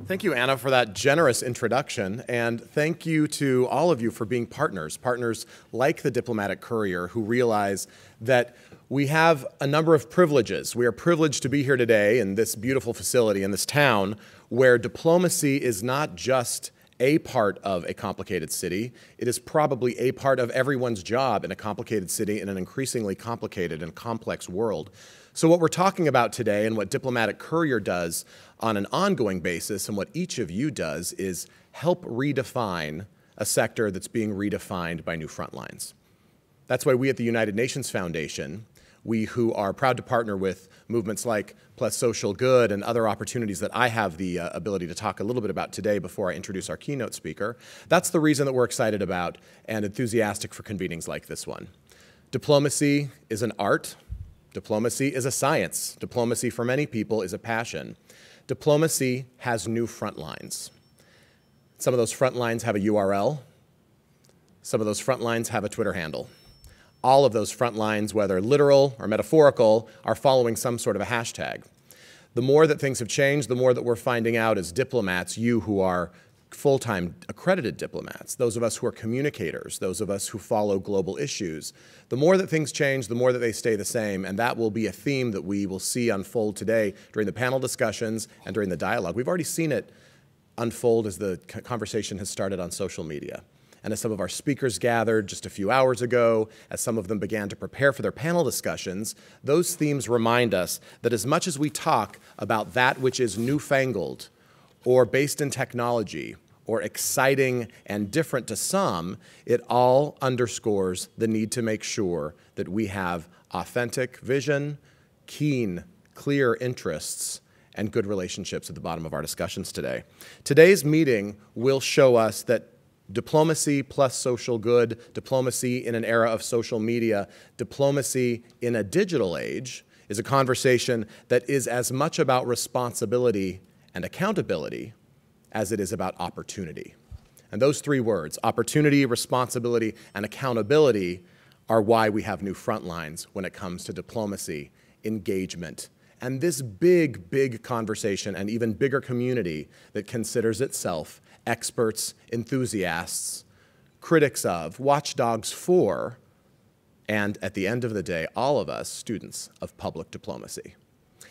Thank you, Anna, for that generous introduction, and thank you to all of you for being partners like the Diplomatic Courier who realize that we have a number of privileges. We are privileged to be here today in this beautiful facility in this town where diplomacy is not just a part of a complicated city. It is probably a part of everyone's job in a complicated city in an increasingly complicated and complex world. So what we're talking about today and what Diplomatic Courier does on an ongoing basis and what each of you does is help redefine a sector that's being redefined by new front lines. That's why we at the United Nations Foundation, we who are proud to partner with movements like SocialGood and other opportunities that I have the ability to talk a little bit about today before I introduce our keynote speaker, that's the reason that we're excited about and enthusiastic for convenings like this one. Diplomacy is an art. Diplomacy is a science. Diplomacy for many people is a passion. Diplomacy has new front lines. Some of those front lines have a URL. Some of those front lines have a Twitter handle. All of those front lines, whether literal or metaphorical, are following some sort of a hashtag. The more that things have changed, the more that we're finding out as diplomats, you who are full-time accredited diplomats, those of us who are communicators, those of us who follow global issues, the more that things change, the more that they stay the same, and that will be a theme that we will see unfold today during the panel discussions and during the dialogue. We've already seen it unfold as the conversation has started on social media. And as some of our speakers gathered just a few hours ago, as some of them began to prepare for their panel discussions, those themes remind us that as much as we talk about that which is newfangled or based in technology or exciting and different to some, it all underscores the need to make sure that we have authentic vision, keen, clear interests, and good relationships at the bottom of our discussions today. Today's meeting will show us that diplomacy plus social good, diplomacy in an era of social media, diplomacy in a digital age is a conversation that is as much about responsibility and accountability as it is about opportunity. And those three words, opportunity, responsibility, and accountability, are why we have new front lines when it comes to diplomacy, engagement, and this big, big conversation and even bigger community that considers itself experts, enthusiasts, critics of, watchdogs for, and at the end of the day, all of us students of public diplomacy.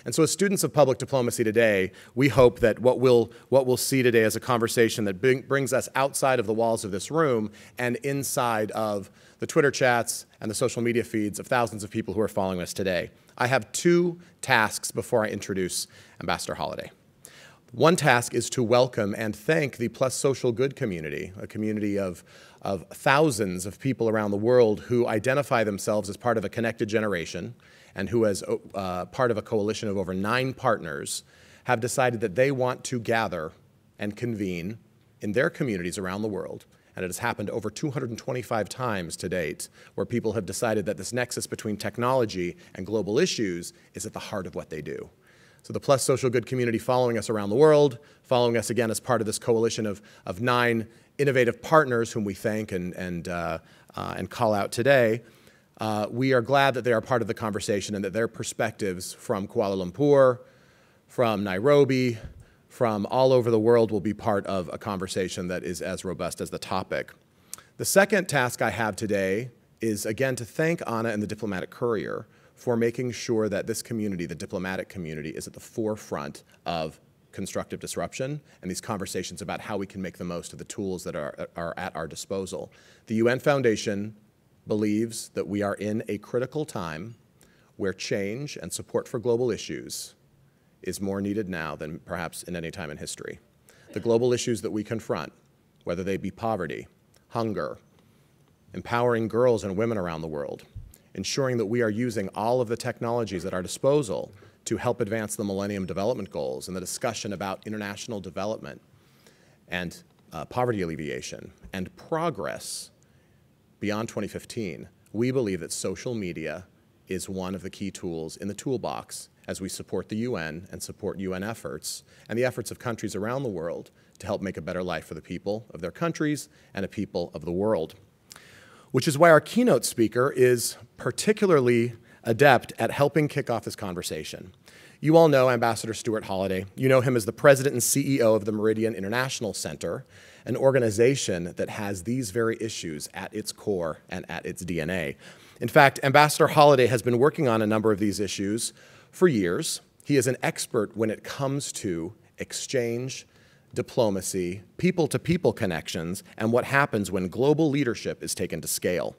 And so as students of public diplomacy today, we hope that what we'll see today is a conversation that brings us outside of the walls of this room and inside of the Twitter chats and the social media feeds of thousands of people who are following us today. I have two tasks before I introduce Ambassador Holliday. One task is to welcome and thank the SocialGood community, a community of thousands of people around the world who identify themselves as part of a connected generation and who, as part of a coalition of over 9 partners, have decided that they want to gather and convene in their communities around the world. And it has happened over 225 times to date, where people have decided that this nexus between technology and global issues is at the heart of what they do. So the SocialGood community following us around the world, following us again as part of this coalition of 9 innovative partners whom we thank and call out today, we are glad that they are part of the conversation and that their perspectives from Kuala Lumpur, from Nairobi, from all over the world will be part of a conversation that is as robust as the topic. The second task I have today is, again, to thank Anna and the Diplomatic Courier for making sure that this community, the diplomatic community, is at the forefront of constructive disruption and these conversations about how we can make the most of the tools that are at our disposal. The UN Foundation believes that we are in a critical time where change and support for global issues is more needed now than perhaps in any time in history. The global issues that we confront, whether they be poverty, hunger, empowering girls and women around the world, ensuring that we are using all of the technologies at our disposal to help advance the Millennium Development Goals and the discussion about international development and poverty alleviation and progress beyond 2015, we believe that social media is one of the key tools in the toolbox as we support the UN and support UN efforts and the efforts of countries around the world to help make a better life for the people of their countries and the people of the world. Which is why our keynote speaker is particularly adept at helping kick off this conversation. You all know Ambassador Stuart Holliday. You know him as the president and CEO of the Meridian International Center, an organization that has these very issues at its core and at its DNA. In fact, Ambassador Holliday has been working on a number of these issues for years. He is an expert when it comes to exchange, diplomacy, people-to-people connections, and what happens when global leadership is taken to scale.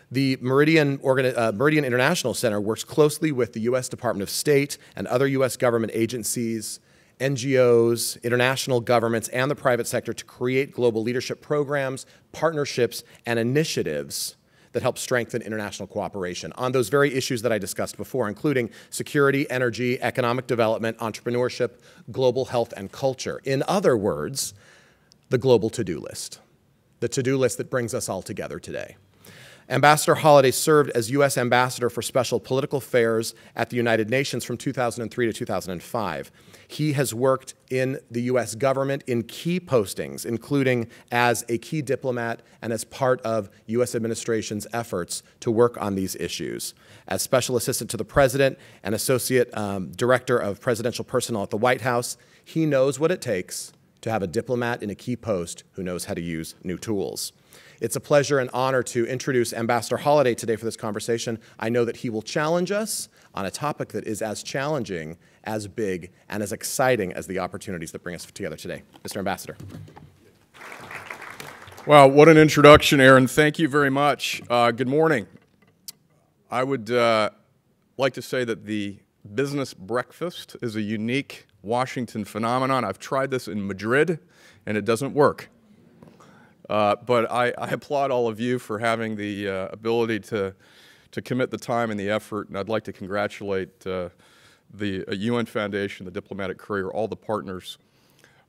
The Meridian International Center works closely with the U.S. Department of State and other U.S. government agencies, NGOs, international governments, and the private sector to create global leadership programs, partnerships, and initiatives that help strengthen international cooperation on those very issues that I discussed before, including security, energy, economic development, entrepreneurship, global health, and culture. In other words, the global to-do list, the to-do list that brings us all together today. Ambassador Holliday served as U.S. Ambassador for Special Political Affairs at the United Nations from 2003 to 2005. He has worked in the U.S. government in key postings, including as a key diplomat and as part of U.S. administration's efforts to work on these issues. As Special Assistant to the President and Associate Director of Presidential Personnel at the White House, he knows what it takes to have a diplomat in a key post who knows how to use new tools. It's a pleasure and honor to introduce Ambassador Holliday today for this conversation. I know that he will challenge us on a topic that is as challenging, as big, and as exciting as the opportunities that bring us together today. Mr. Ambassador. Wow, what an introduction, Aaron. Thank you very much. Good morning. I would like to say that the business breakfast is a unique Washington phenomenon. I've tried this in Madrid, and it doesn't work. But I applaud all of you for having the ability to commit the time and the effort, and I'd like to congratulate the UN Foundation, the Diplomatic Courier, all the partners,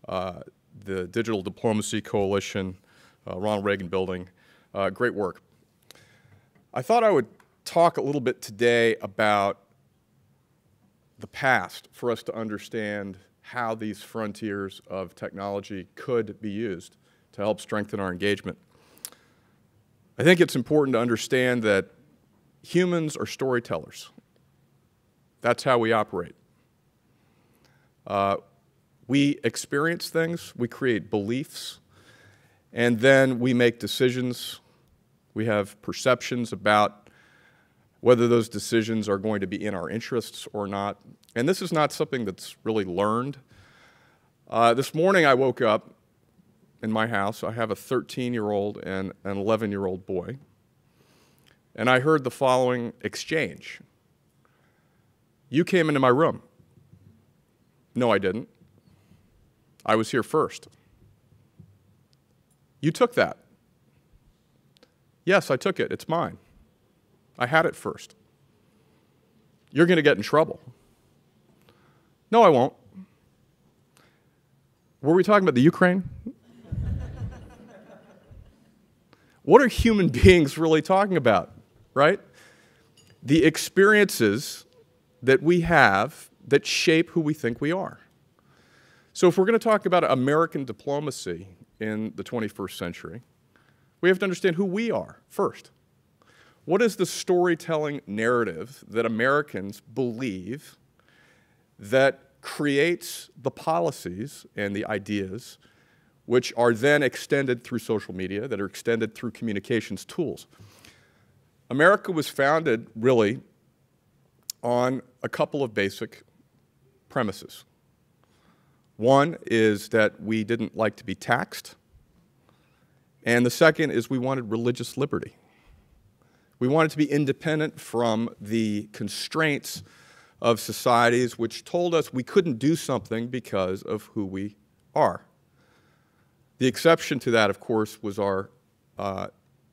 the Digital Diplomacy Coalition, Ronald Reagan Building. Great work. I thought I would talk a little bit today about the past for us to understand how these frontiers of technology could be used to help strengthen our engagement. I think it's important to understand that humans are storytellers. That's how we operate. We experience things, we create beliefs, and then we make decisions. We have perceptions about whether those decisions are going to be in our interests or not. And this is not something that's really learned. This morning I woke up in my house. I have a 13-year-old and an 11-year-old boy. And I heard the following exchange. You came into my room. No, I didn't. I was here first. You took that. Yes, I took it. It's mine. I had it first. You're going to get in trouble. No, I won't. Were we talking about the Ukraine? What are human beings really talking about, right? The experiences that we have that shape who we think we are. So if we're going to talk about American diplomacy in the 21st century, we have to understand who we are first. What is the storytelling narrative that Americans believe that creates the policies and the ideas which are then extended through social media, that are extended through communications tools? America was founded, really, on a couple of basic premises. One is that we didn't like to be taxed, and the second is we wanted religious liberty. We wanted to be independent from the constraints of societies which told us we couldn't do something because of who we are. The exception to that, of course, was our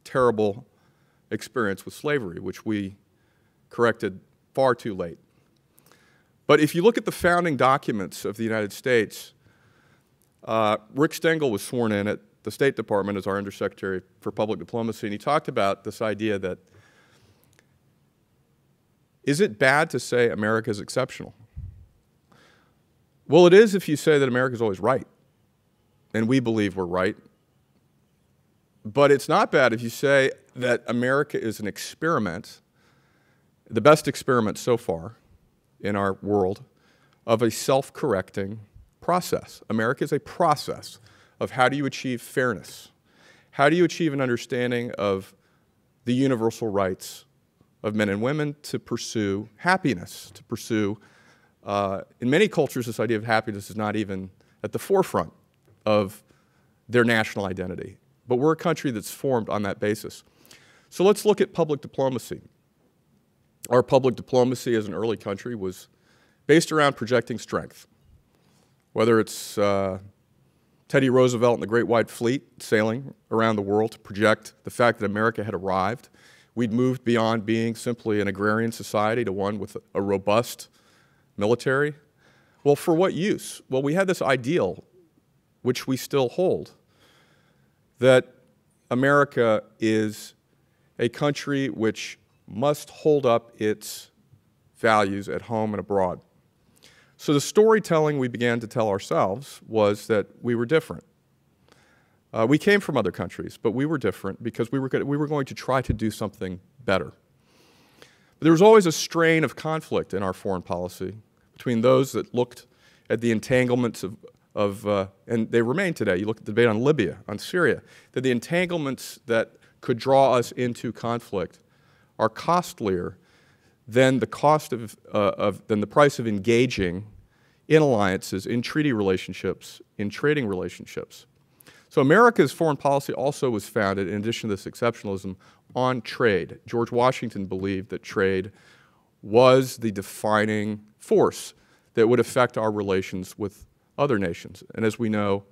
terrible experience with slavery, which we corrected far too late. But if you look at the founding documents of the United States, Rick Stengel was sworn in at the State Department as our Undersecretary for Public Diplomacy, and he talked about this idea that, is it bad to say America is exceptional? Well, it is if you say that America is always right, and we believe we're right. But it's not bad if you say that America is an experiment the best experiment so far in our world of a self-correcting process. America is a process of how do you achieve fairness? How do you achieve an understanding of the universal rights of men and women to pursue happiness, to pursue, in many cultures, this idea of happiness is not even at the forefront of their national identity. But we're a country that's formed on that basis. So let's look at public diplomacy. Our public diplomacy as an early country was based around projecting strength. Whether it's Teddy Roosevelt and the Great White Fleet sailing around the world to project the fact that America had arrived. We'd moved beyond being simply an agrarian society to one with a robust military. Well, for what use? Well, we had this ideal, which we still hold, that America is a country which must hold up its values at home and abroad. So the storytelling we began to tell ourselves was that we were different. We came from other countries, but we were different because we were going to try to do something better. But there was always a strain of conflict in our foreign policy between those that looked at the entanglements and they remain today. You look at the debate on Libya, on Syria, that the entanglements that could draw us into conflict are costlier than the cost than the price of engaging in alliances, in treaty relationships, in trading relationships. So America's foreign policy also was founded, in addition to this exceptionalism, on trade. George Washington believed that trade was the defining force that would affect our relations with other nations. And as we know,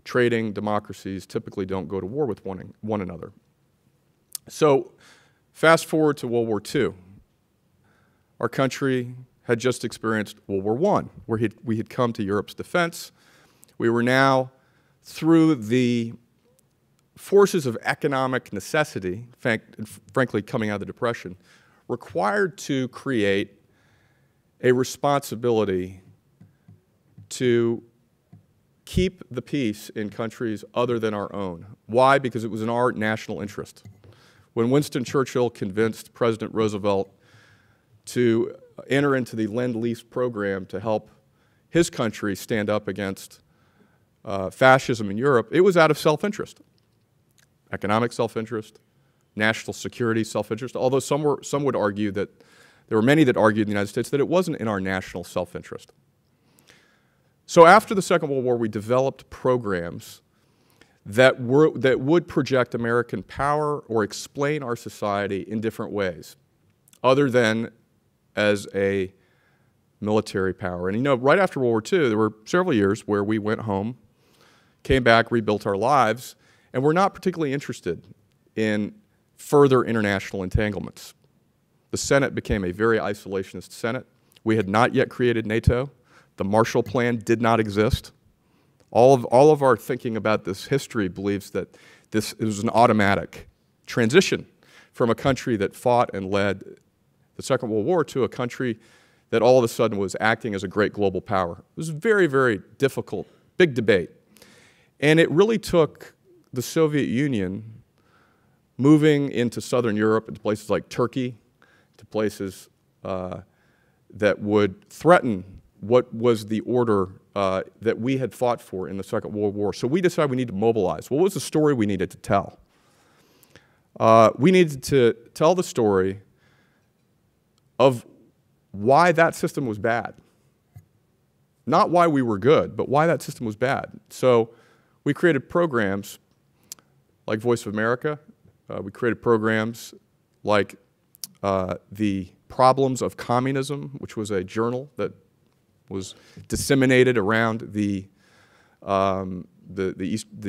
trading democracies typically don't go to war with one another. So fast forward to World War II. Our country had just experienced World War I, where we had come to Europe's defense. We were now, through the forces of economic necessity, frankly coming out of the Depression, required to create a responsibility to keep the peace in countries other than our own. Why? Because it was in our national interest. When Winston Churchill convinced President Roosevelt to enter into the Lend-Lease program to help his country stand up against fascism in Europe, it was out of self-interest. Economic self-interest, national security self-interest, although some would argue that, there were many that argued in the United States that it wasn't in our national self-interest. So after the Second World War, we developed programs that would project American power or explain our society in different ways, other than as a military power. And you know, right after World War II, there were several years where we went home, came back, rebuilt our lives, and we're not particularly interested in further international entanglements. The Senate became a very isolationist Senate. We had not yet created NATO. The Marshall Plan did not exist. All of our thinking about this history believes that this was an automatic transition from a country that fought and led the Second World War to a country that all of a sudden was acting as a great global power. It was a very, very difficult, big debate. And it really took the Soviet Union moving into Southern Europe, into places like Turkey, to places that would threaten what was the order that we had fought for in the Second World War. So we decided we needed to mobilize. What was the story we needed to tell? We needed to tell the story of why that system was bad. Not why we were good, but why that system was bad. So we created programs like Voice of America. We created programs like The Problems of Communism, which was a journal that was disseminated around the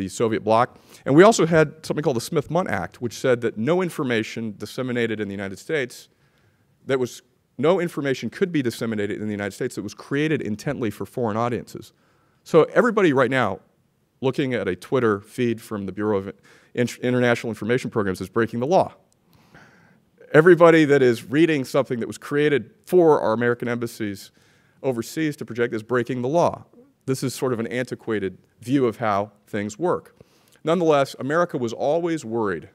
Soviet bloc. And we also had something called the Smith-Mundt Act, which said that no information disseminated in the United States, no information could be disseminated in the United States that was created intently for foreign audiences. So everybody right now looking at a Twitter feed from the Bureau of International Information Programs is breaking the law. Everybody that is reading something that was created for our American embassies overseas to project is breaking the law. This is sort of an antiquated view of how things work. Nonetheless, America was always worried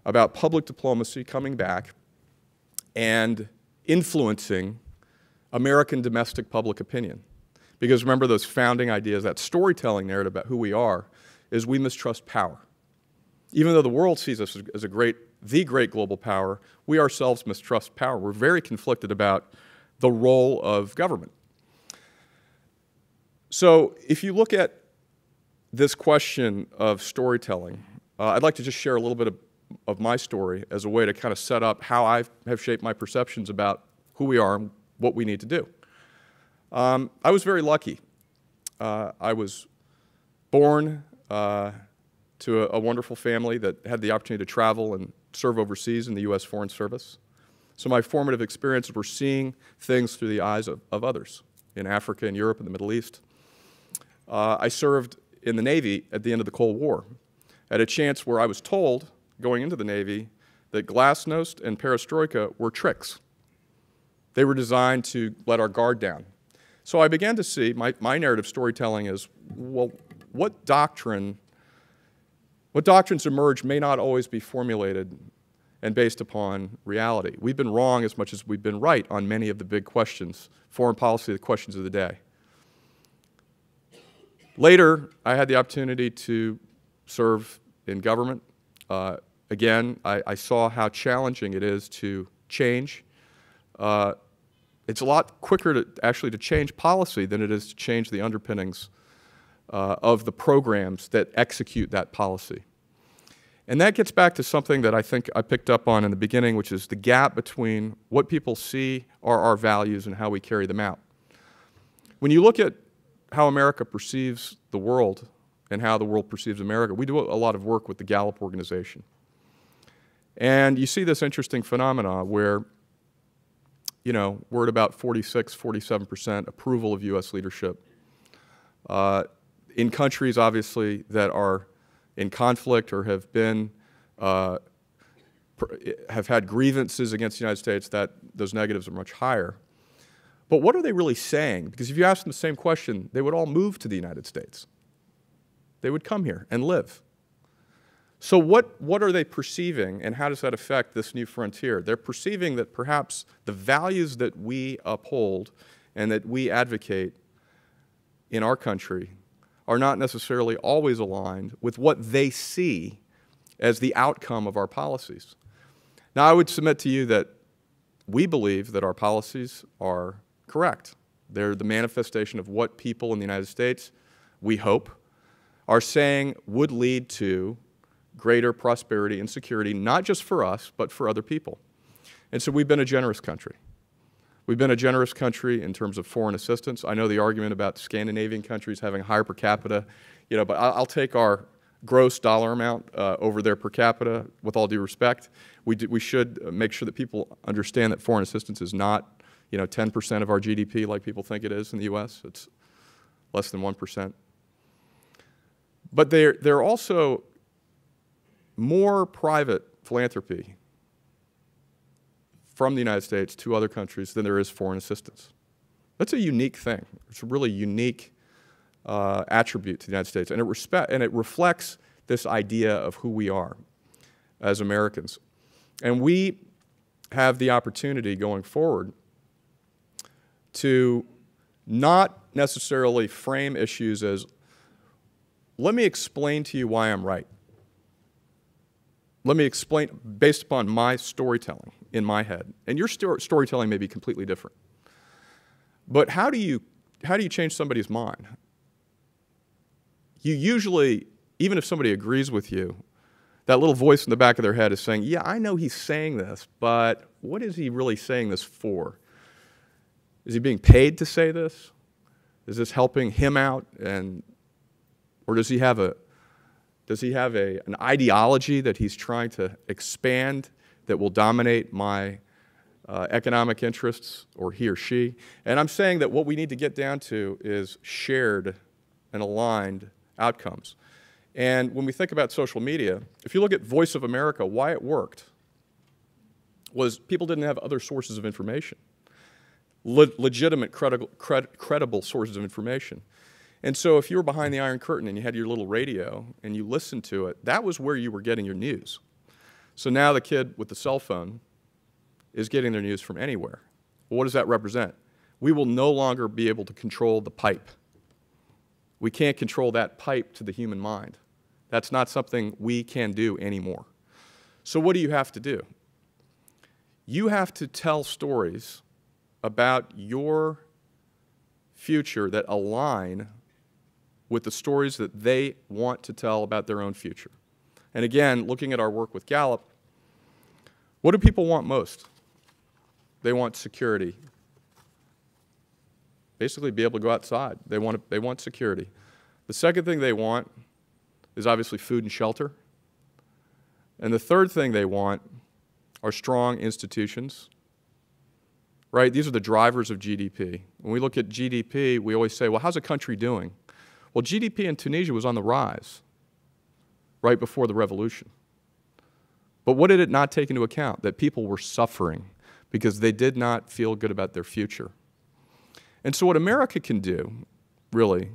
about public diplomacy coming back and influencing American domestic public opinion. Because remember those founding ideas, that storytelling narrative about who we are, is we mistrust power. Even though the world sees us as the great global power, we ourselves mistrust power. We're very conflicted about the role of government. So if you look at this question of storytelling, I'd like to just share a little bit of my story as a way to kind of set up how I have shaped my perceptions about who we are and what we need to do. I was very lucky. I was born to a wonderful family that had the opportunity to travel and serve overseas in the U.S. Foreign Service. So my formative experiences were seeing things through the eyes of others in Africa and Europe and the Middle East. I served in the Navy at the end of the Cold War, at a chance where I was told, going into the Navy, that glasnost and perestroika were tricks. They were designed to let our guard down. So I began to see, my narrative storytelling is, well, what doctrines emerge may not always be formulated and based upon reality. We've been wrong as much as we've been right on many of the big questions, foreign policy, the questions of the day. Later, I had the opportunity to serve in government. Again, I saw how challenging it is to change. It's a lot quicker to change policy than it is to change the underpinnings of the programs that execute that policy. And that gets back to something that I think I picked up on in the beginning, which is the gap between what people see are our values and how we carry them out. When you look at how America perceives the world and how the world perceives America, we do a lot of work with the Gallup organization. And you see this interesting phenomena where, you know, we're at about 46, 47% approval of U.S. leadership. In countries, obviously, that are in conflict or have been, have had grievances against the United States, those negatives are much higher. But what are they really saying? Because if you ask them the same question, they would all move to the United States. They would come here and live. So what are they perceiving, and how does that affect this new frontier? They're perceiving that perhaps the values that we uphold and that we advocate in our country are not necessarily always aligned with what they see as the outcome of our policies. Now, I would submit to you that we believe that our policies are correct. They're the manifestation of what people in the United States, we hope, are saying would lead to greater prosperity and security, not just for us, but for other people. And so we've been a generous country. We've been a generous country in terms of foreign assistance. I know the argument about Scandinavian countries having higher per capita, you know, but I'll take our gross dollar amount over their per capita with all due respect. We should make sure that people understand that foreign assistance is not, you know, 10% of our GDP like people think it is in the U.S. It's less than 1%. But they're also more private philanthropy from the United States to other countries than there is foreign assistance. That's a unique thing. It's a really unique attribute to the United States, and it reflects this idea of who we are as Americans. And we have the opportunity going forward to not necessarily frame issues as, let me explain to you why I'm right. Let me explain based upon my storytelling in my head. And your storytelling may be completely different. But how do you change somebody's mind? You usually, even if somebody agrees with you, that little voice in the back of their head is saying, yeah, I know he's saying this, but what is he really saying this for? Is he being paid to say this? Is this helping him out? Or does he have an ideology that he's trying to expand that will dominate my economic interests, or he or she? And I'm saying that what we need to get down to is shared and aligned outcomes. And when we think about social media, if you look at Voice of America, why it worked was people didn't have other sources of information, legitimate, credible sources of information. And so if you were behind the Iron Curtain and you had your little radio and you listened to it, that was where you were getting your news. So now the kid with the cell phone is getting their news from anywhere. Well, what does that represent? We will no longer be able to control the pipe. We can't control that pipe to the human mind. That's not something we can do anymore. So what do you have to do? You have to tell stories about your future that align with the stories that they want to tell about their own future. And again, looking at our work with Gallup, what do people want most? They want security. Basically, be able to go outside. They want security. The second thing they want is obviously food and shelter. And the third thing they want are strong institutions. Right? These are the drivers of GDP. When we look at GDP, we always say, well, how's a country doing? Well, GDP in Tunisia was on the rise right before the revolution. But what did it not take into account? That people were suffering because they did not feel good about their future. And so what America can do, really,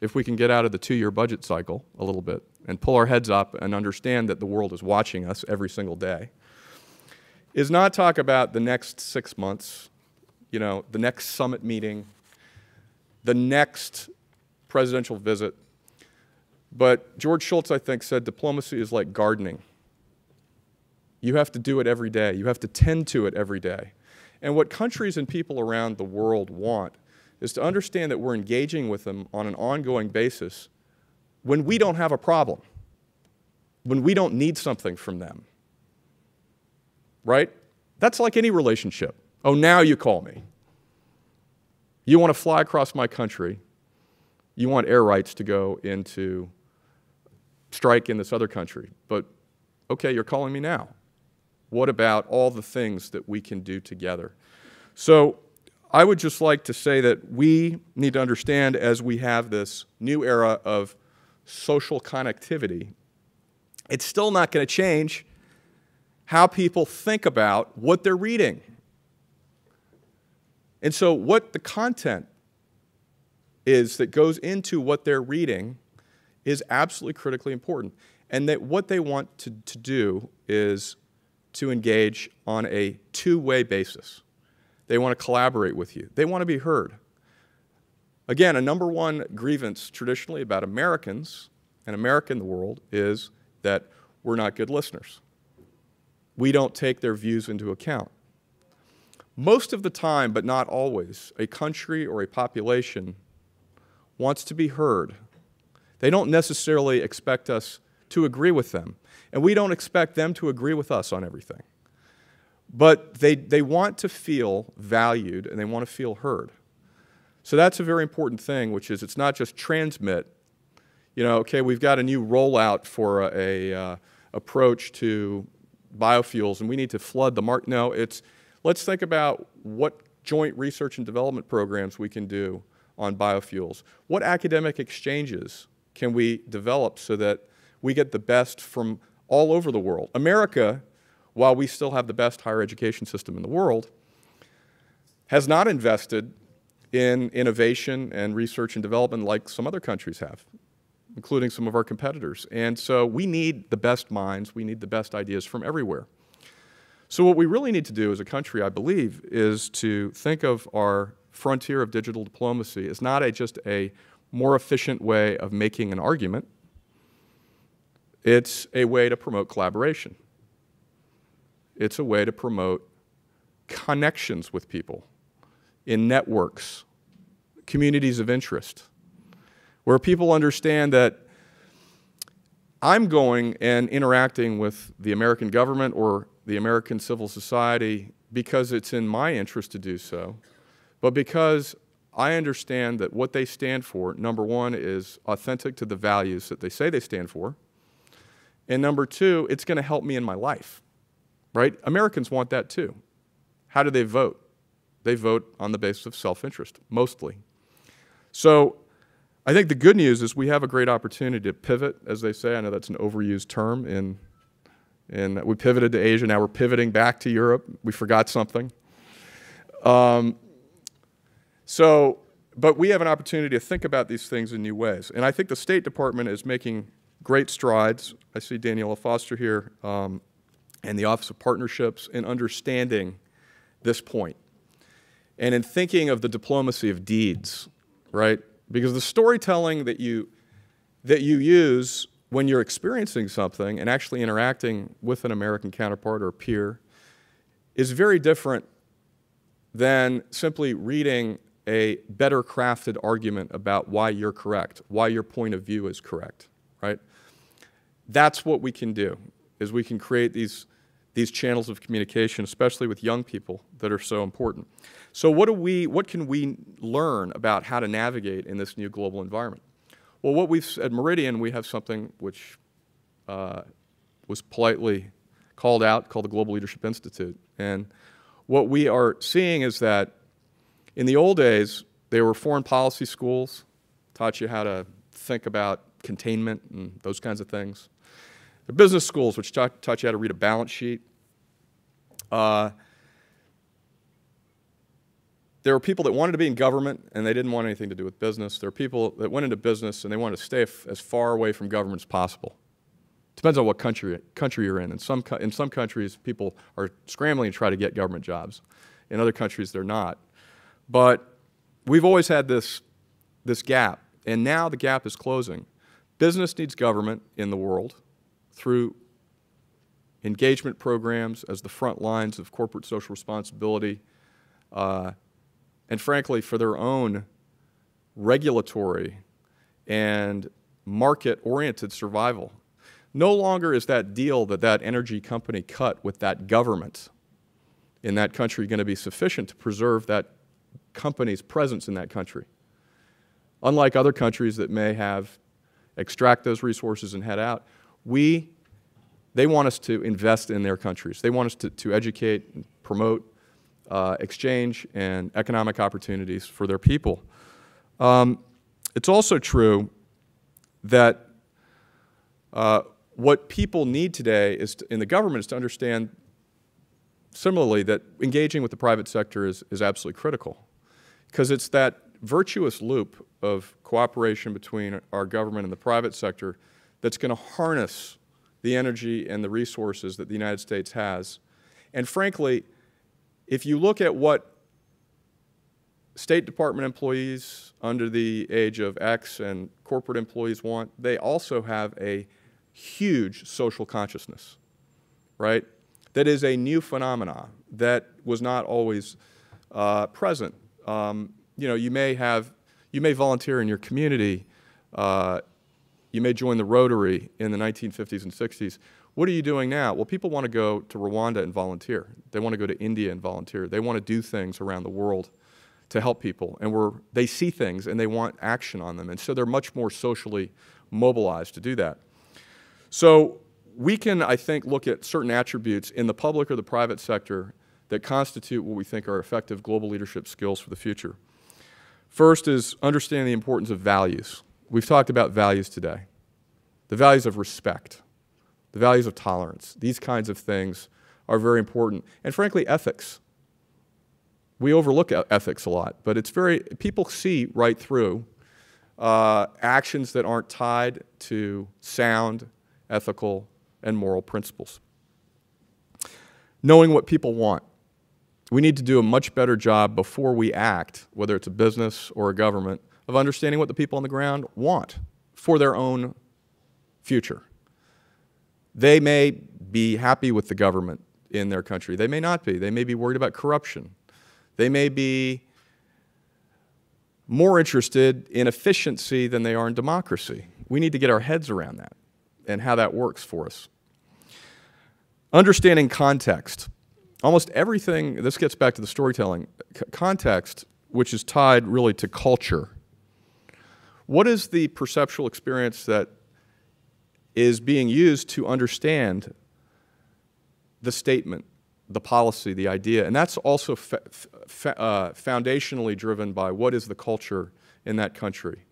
if we can get out of the 2-year budget cycle a little bit and pull our heads up and understand that the world is watching us every single day, is not talk about the next 6 months, you know, the next summit meeting, the next presidential visit. But George Shultz, I think, said diplomacy is like gardening. You have to do it every day. You have to tend to it every day. And what countries and people around the world want is to understand that we're engaging with them on an ongoing basis when we don't have a problem, when we don't need something from them. Right? That's like any relationship. Oh, now you call me. You want to fly across my country. You want air rights to go into strike in this other country. But, okay, you're calling me now. What about all the things that we can do together? So I would just like to say that we need to understand, as we have this new era of social connectivity, it's still not going to change how people think about what they're reading. And so what the content is that goes into what they're reading is absolutely critically important. And that what they want to do is to engage on a two-way basis. They want to collaborate with you. They want to be heard. Again, a number one grievance traditionally about Americans and America in the world is that we're not good listeners. We don't take their views into account. Most of the time, but not always, a country or a population wants to be heard. They don't necessarily expect us to agree with them, and we don't expect them to agree with us on everything. But they want to feel valued, and they want to feel heard. So that's a very important thing, which is it's not just transmit. You know, okay, we've got a new rollout for a approach to biofuels, and we need to flood the market. No, it's let's think about what joint research and development programs we can do on biofuels. What academic exchanges can we develop so that we get the best from all over the world? America, while we still have the best higher education system in the world, has not invested in innovation and research and development like some other countries have, including some of our competitors. And so we need the best minds, we need the best ideas from everywhere. So what we really need to do as a country, I believe, is to think of our frontier of digital diplomacy as not just a more efficient way of making an argument. It's a way to promote collaboration. It's a way to promote connections with people in networks, communities of interest, where people understand that I'm going and interacting with the American government or the American civil society because it's in my interest to do so, but because I understand that what they stand for, number one, is authentic to the values that they say they stand for, and number two, it's going to help me in my life, right? Americans want that too. How do they vote? They vote on the basis of self-interest, mostly. So I think the good news is we have a great opportunity to pivot, as they say. I know that's an overused term. We pivoted to Asia. Now we're pivoting back to Europe. We forgot something. But we have an opportunity to think about these things in new ways. And I think the State Department is making great strides. I see Daniela Foster here and the Office of Partnerships in understanding this point, and in thinking of the diplomacy of deeds, right? Because the storytelling that you use when you're experiencing something and actually interacting with an American counterpart or peer is very different than simply reading a better crafted argument about why you're correct, why your point of view is correct, right? That's what we can do, is we can create these channels of communication, especially with young people, that are so important. So what can we learn about how to navigate in this new global environment? Well, at Meridian, we have something which was politely called out, called the Global Leadership Institute. And what we are seeing is that in the old days, they were foreign policy schools, taught you how to think about containment and those kinds of things. The business schools, which taught you how to read a balance sheet. There were people that wanted to be in government and they didn't want anything to do with business. There were people that went into business and they wanted to stay as far away from government as possible. Depends on what country you're in. In some countries, people are scrambling to try to get government jobs. In other countries, they're not. But we've always had this gap, and now the gap is closing. Business needs government in the world through engagement programs as the front lines of corporate social responsibility, and frankly, for their own regulatory and market-oriented survival. No longer is that deal that energy company cut with that government in that country going to be sufficient to preserve that company's presence in that country. Unlike other countries that may extract those resources and head out, they want us to invest in their countries. They want us to educate and promote exchange and economic opportunities for their people. It's also true that what people need today in the government is to understand similarly that engaging with the private sector is absolutely critical, because it's that virtuous loop of cooperation between our government and the private sector that's going to harness the energy and the resources that the United States has. And frankly, if you look at what State Department employees under the age of X and corporate employees want, they also have a huge social consciousness, right? That is a new phenomenon that was not always present. You know, you may volunteer in your community. You may join the Rotary in the 1950s and 60s. What are you doing now? Well, people want to go to Rwanda and volunteer. They want to go to India and volunteer. They want to do things around the world to help people. And they see things and they want action on them. And so they're much more socially mobilized to do that. So we can, I think, look at certain attributes in the public or the private sector that constitute what we think are effective global leadership skills for the future. First is understanding the importance of values. We've talked about values today. The values of respect, the values of tolerance. These kinds of things are very important. And frankly, ethics. We overlook ethics a lot, but people see right through actions that aren't tied to sound, ethical, and moral principles. Knowing what people want. We need to do a much better job before we act, whether it's a business or a government, of understanding what the people on the ground want for their own future. They may be happy with the government in their country. They may not be. They may be worried about corruption. They may be more interested in efficiency than they are in democracy. We need to get our heads around that and how that works for us. Understanding context. Almost everything, this gets back to the storytelling, context, which is tied really to culture. What is the perceptual experience that is being used to understand the statement, the policy, the idea? And that's also foundationally driven by what is the culture in that country.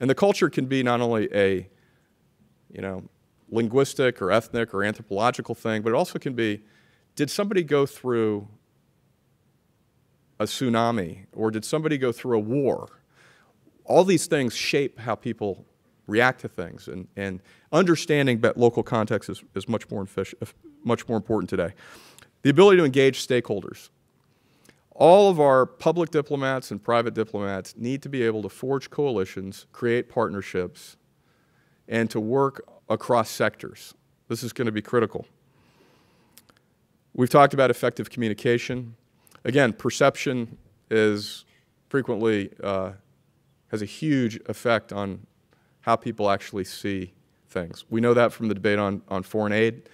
And the culture can be not only a linguistic or ethnic or anthropological thing, but it also can be, did somebody go through a tsunami, or did somebody go through a war? All these things shape how people react to things, and understanding local context is much more important today. The ability to engage stakeholders. All of our public diplomats and private diplomats need to be able to forge coalitions, create partnerships, and to work across sectors. This is going to be critical. We've talked about effective communication. Again, perception is frequently has a huge effect on how people actually see things. We know that from the debate on foreign aid.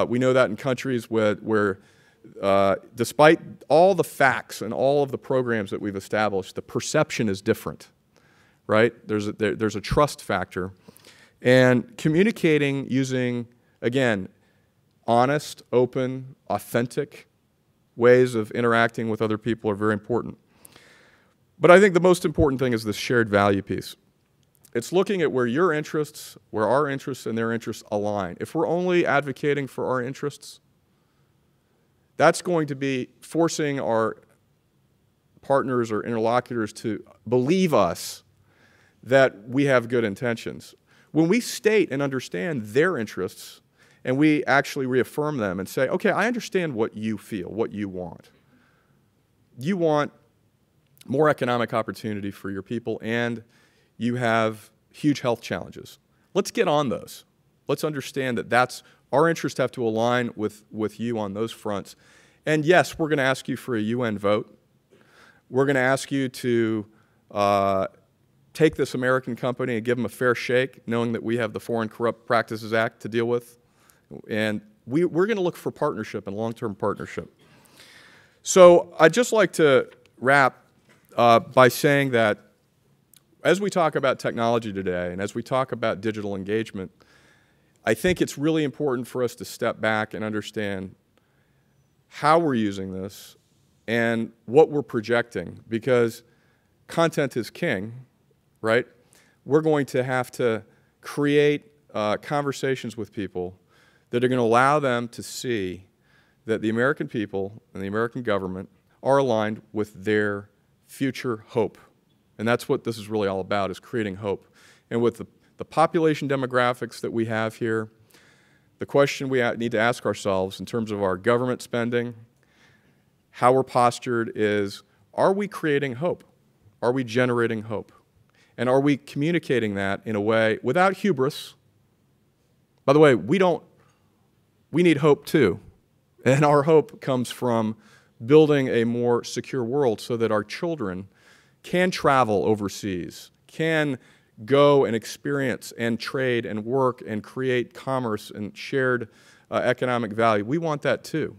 We know that in countries where despite all the facts and all of the programs that we've established, the perception is different, right? There's a trust factor. And communicating using, again, honest, open, authentic ways of interacting with other people are very important. But I think the most important thing is this shared value piece. It's looking at where your interests, where our interests and their interests align. If we're only advocating for our interests, that's going to be forcing our partners or interlocutors to believe us that we have good intentions. When we state and understand their interests, and we actually reaffirm them and say, okay, I understand what you feel, what you want. You want more economic opportunity for your people, and you have huge health challenges. Let's get on those. Let's understand that our interests have to align with you on those fronts. And yes, we're going to ask you for a UN vote. We're going to ask you to take this American company and give them a fair shake, knowing that we have the Foreign Corrupt Practices Act to deal with. And we're going to look for partnership and long-term partnership. So I'd just like to wrap by saying that as we talk about technology today and as we talk about digital engagement, I think it's really important for us to step back and understand how we're using this and what we're projecting, because content is king, right? We're going to have to create conversations with people that are going to allow them to see that the American people and the American government are aligned with their future hope. And that's what this is really all about, is creating hope. And with the population demographics that we have here, the question we need to ask ourselves in terms of our government spending, how we're postured is, are we creating hope? Are we generating hope? And are we communicating that in a way without hubris? By the way, we need hope too. And our hope comes from building a more secure world so that our children can travel overseas, can go and experience and trade and work and create commerce and shared economic value. We want that too.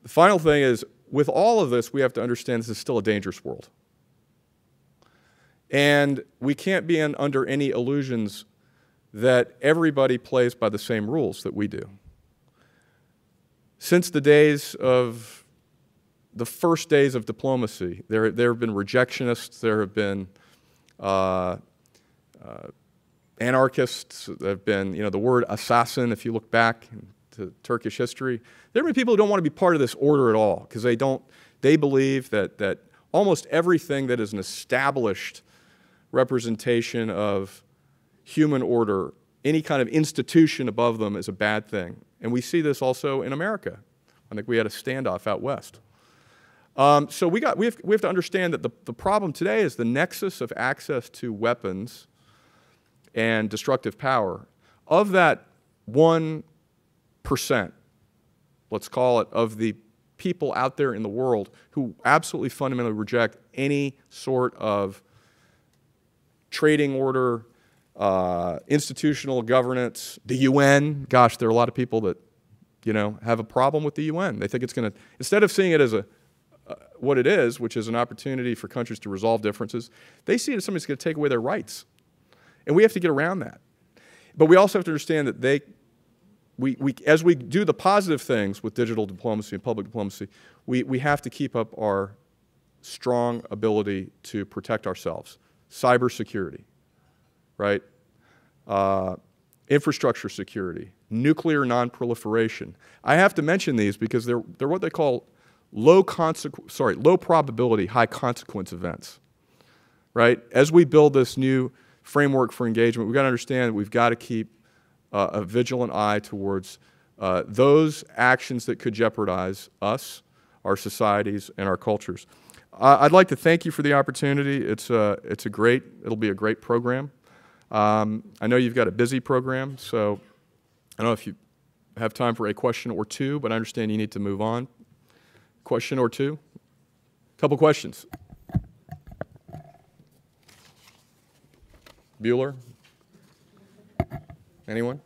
The final thing is, with all of this, we have to understand this is still a dangerous world. And we can't be under any illusions that everybody plays by the same rules that we do. Since the days of the first days of diplomacy, there have been rejectionists, there have been anarchists, there have been, the word assassin, if you look back to Turkish history. There have been people who don't want to be part of this order at all because they believe that almost everything that is an established representation of human order, any kind of institution above them, is a bad thing. And we see this also in America. I think we had a standoff out west. So we have to understand that the problem today is the nexus of access to weapons and destructive power. Of that 1%, let's call it, of the people out there in the world who absolutely fundamentally reject any sort of trading order, institutional governance, the UN. Gosh, there are a lot of people that, have a problem with the UN. They think it's going to, instead of seeing it as what it is, which is an opportunity for countries to resolve differences, they see it as something that's going to take away their rights. And we have to get around that. But we also have to understand that as we do the positive things with digital diplomacy and public diplomacy, we have to keep up our strong ability to protect ourselves. Cybersecurity, right? Infrastructure security, nuclear non-proliferation. I have to mention these because they're what they call low probability, high consequence events, right? As we build this new framework for engagement, we've got to understand that we've got to keep a vigilant eye towards those actions that could jeopardize us, our societies, and our cultures. I'd like to thank you for the opportunity. It'll be a great program. I know you've got a busy program, so I don't know if you have time for a question or two, but I understand you need to move on. Question or two? Couple questions. Bueller? Anyone?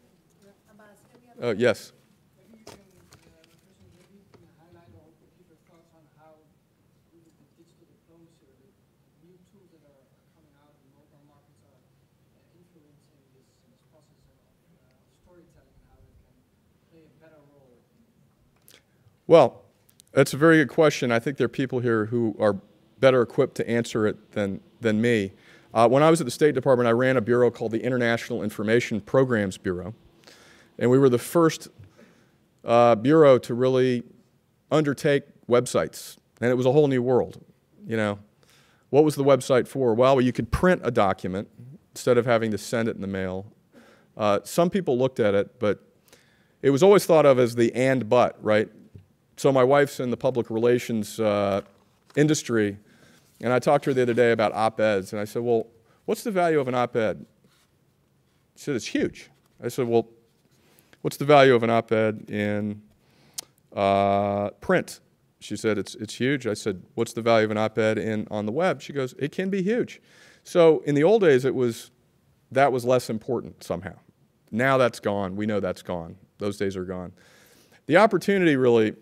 Oh, yes. Well, that's a very good question. I think there are people here who are better equipped to answer it than me. When I was at the State Department, I ran a bureau called the International Information Programs Bureau. And we were the first bureau to really undertake websites. And it was a whole new world. You know, what was the website for? Well, you could print a document instead of having to send it in the mail. Some people looked at it, but it was always thought of as the and but, right? So my wife's in the public relations industry, and I talked to her the other day about op-eds, and I said, well, what's the value of an op-ed? She said, it's huge. I said, well, what's the value of an op-ed in print? She said, it's huge. I said, what's the value of an op-ed on the web? She goes, it can be huge. So in the old days, that was less important somehow. Now that's gone. We know that's gone. Those days are gone. The opportunity really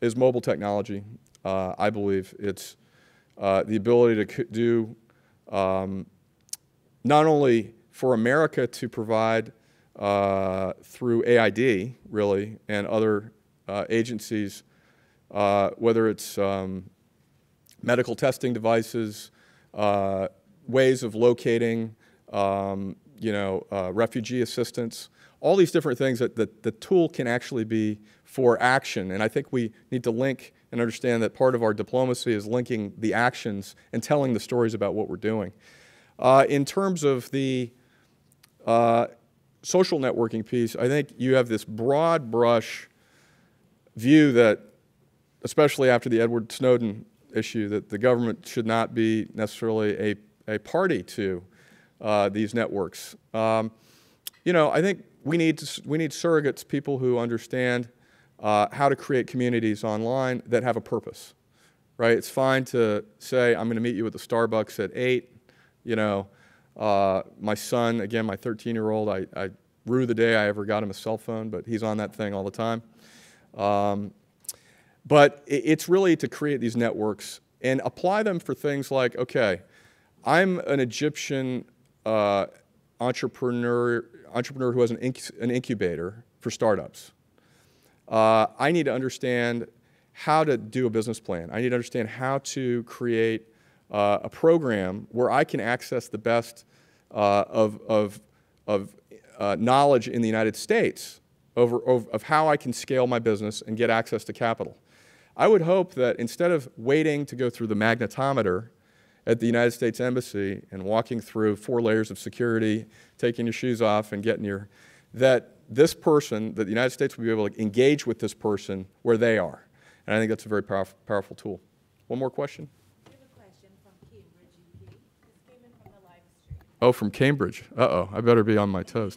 is mobile technology. I believe it's the ability to do not only for America to provide through AID, really, and other agencies, whether it's medical testing devices, ways of locating, refugee assistance, all these different things that the tool can actually be for action. And I think we need to link and understand that part of our diplomacy is linking the actions and telling the stories about what we're doing. In terms of the social networking piece, I think you have this broad brush view that, especially after the Edward Snowden issue, that the government should not be necessarily a party to these networks. I think we need surrogates, people who understand how to create communities online that have a purpose, right? It's fine to say, I'm going to meet you at the Starbucks at 8. My son, again, my 13-year-old, I rue the day I ever got him a cell phone, but he's on that thing all the time. But it's really to create these networks and apply them for things like, okay, I'm an Egyptian entrepreneur who has an incubator for startups. I need to understand how to do a business plan. I need to understand how to create a program where I can access the best of knowledge in the United States of how I can scale my business and get access to capital. I would hope that instead of waiting to go through the magnetometer at the United States Embassy and walking through 4 layers of security, taking your shoes off and getting that the United States will be able to engage with this person where they are. And I think that's a very powerful tool. One more question? We have a question from Cambridge, UK. This came in from the live stream. Oh, from Cambridge. Uh-oh, I better be on my toes.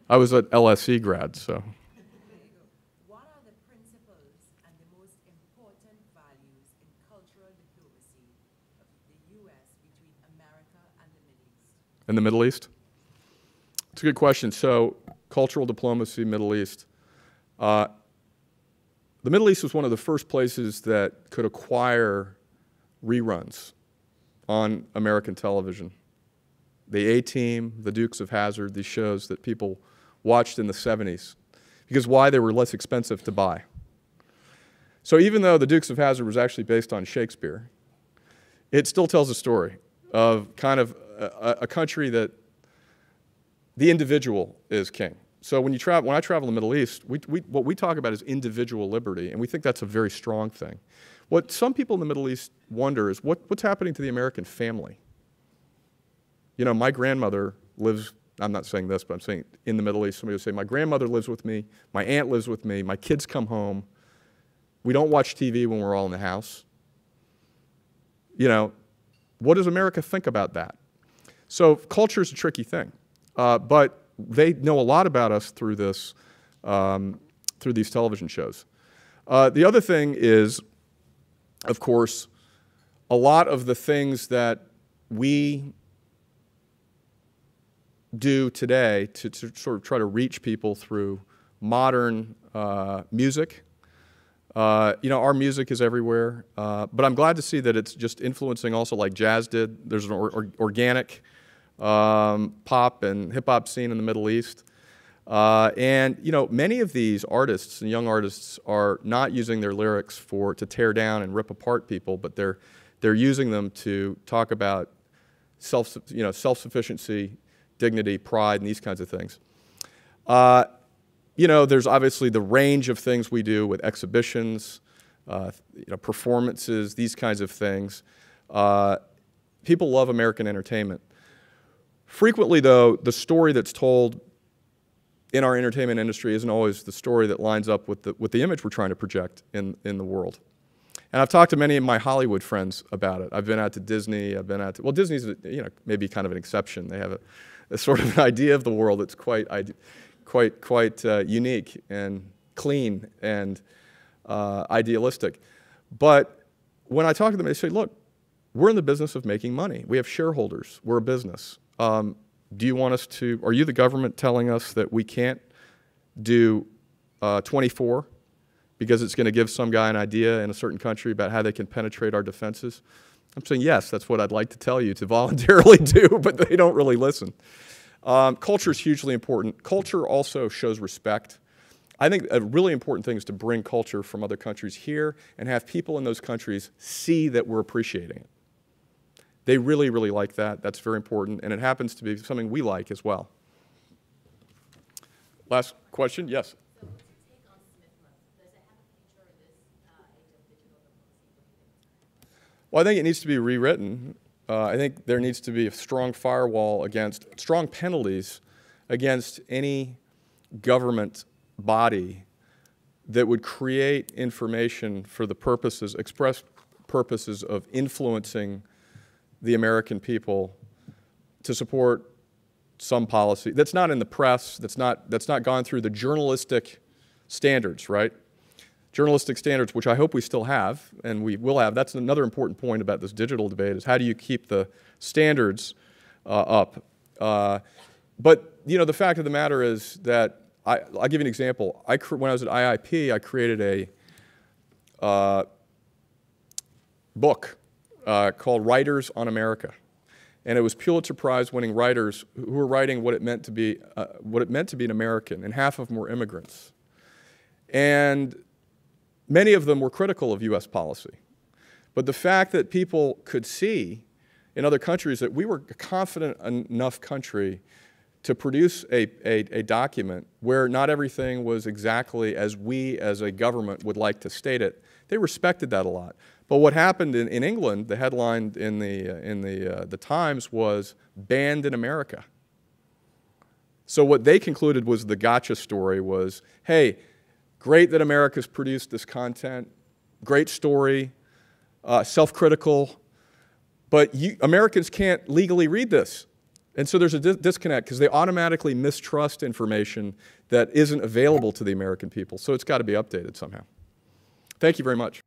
I was at LSE grad, so. What are the principles and the most important values in cultural diplomacy of the U.S. between America and the Middle East? In the Middle East? It's a good question. So, cultural diplomacy, Middle East. The Middle East was one of the first places that could acquire reruns on American television. The A-Team, the Dukes of Hazzard, these shows that people watched in the 70s. Because why? They were less expensive to buy. So even though the Dukes of Hazzard was actually based on Shakespeare, it still tells a story of kind of a country that the individual is king. So when I travel in the Middle East, what we talk about is individual liberty, and we think that's a very strong thing. What some people in the Middle East wonder is what's happening to the American family? My grandmother lives, I'm not saying this, but I'm saying in the Middle East, somebody would say, my grandmother lives with me, my aunt lives with me, my kids come home. We don't watch TV when we're all in the house. You know, what does America think about that? So culture is a tricky thing, but they know a lot about us through this, through these television shows. The other thing is, of course, a lot of the things that we do today to sort of try to reach people through modern music. You know, our music is everywhere, but I'm glad to see that it's just influencing also like jazz did. There's an organic pop and hip-hop scene in the Middle East. And, you know, many of these artists and young artists are not using their lyrics to tear down and rip apart people, but they're using them to talk about self-sufficiency, dignity, pride, and these kinds of things. You know, there's obviously the range of things we do with exhibitions, you know, performances, these kinds of things. People love American entertainment. Frequently, though, the story that's told in our entertainment industry isn't always the story that lines up with the image we're trying to project in the world. And I've talked to many of my Hollywood friends about it. I've been out to Disney. I've been out to, well, Disney's, you know, maybe kind of an exception. They have a sort of an idea of the world that's quite unique and clean and idealistic. But when I talk to them, they say, look, we're in the business of making money. We have shareholders. We're a business. Do you want us to, are you the government telling us that we can't do 24 because it's going to give some guy an idea in a certain country about how they can penetrate our defenses? I'm saying, yes, that's what I'd like to tell you to voluntarily do, but they don't really listen. Culture is hugely important. Culture also shows respect. I think a really important thing is to bring culture from other countries here and have people in those countries see that we're appreciating it. They really, really like that. That's very important, and it happens to be something we like as well. Last question, yes? So what's your take on Smith Month? Does it have a future in this age of digital diplomacy? Well, I think it needs to be rewritten. I think there needs to be a strong firewall against, strong penalties against any government body that would create information for the purposes, express purposes of influencing the American people to support some policy that's not in the press, that's not gone through the journalistic standards, right? Journalistic standards, which I hope we still have, and we will have. That's another important point about this digital debate, is how do you keep the standards up? But, you know, the fact of the matter is that, I'll give you an example. When I was at IIP, I created a book called Writers on America. And it was Pulitzer Prize-winning writers who were writing what it meant to be an American, and half of them were immigrants. And many of them were critical of U.S. policy. But the fact that people could see in other countries that we were a confident enough country to produce a document where not everything was exactly as we as a government would like to state it, they respected that a lot. But what happened in England, the headline in the Times was "Banned in America." So what they concluded was the gotcha story was, hey, great that America's produced this content, great story, self-critical, but Americans can't legally read this. And so there's a disconnect because they automatically mistrust information that isn't available to the American people. So it's got to be updated somehow. Thank you very much.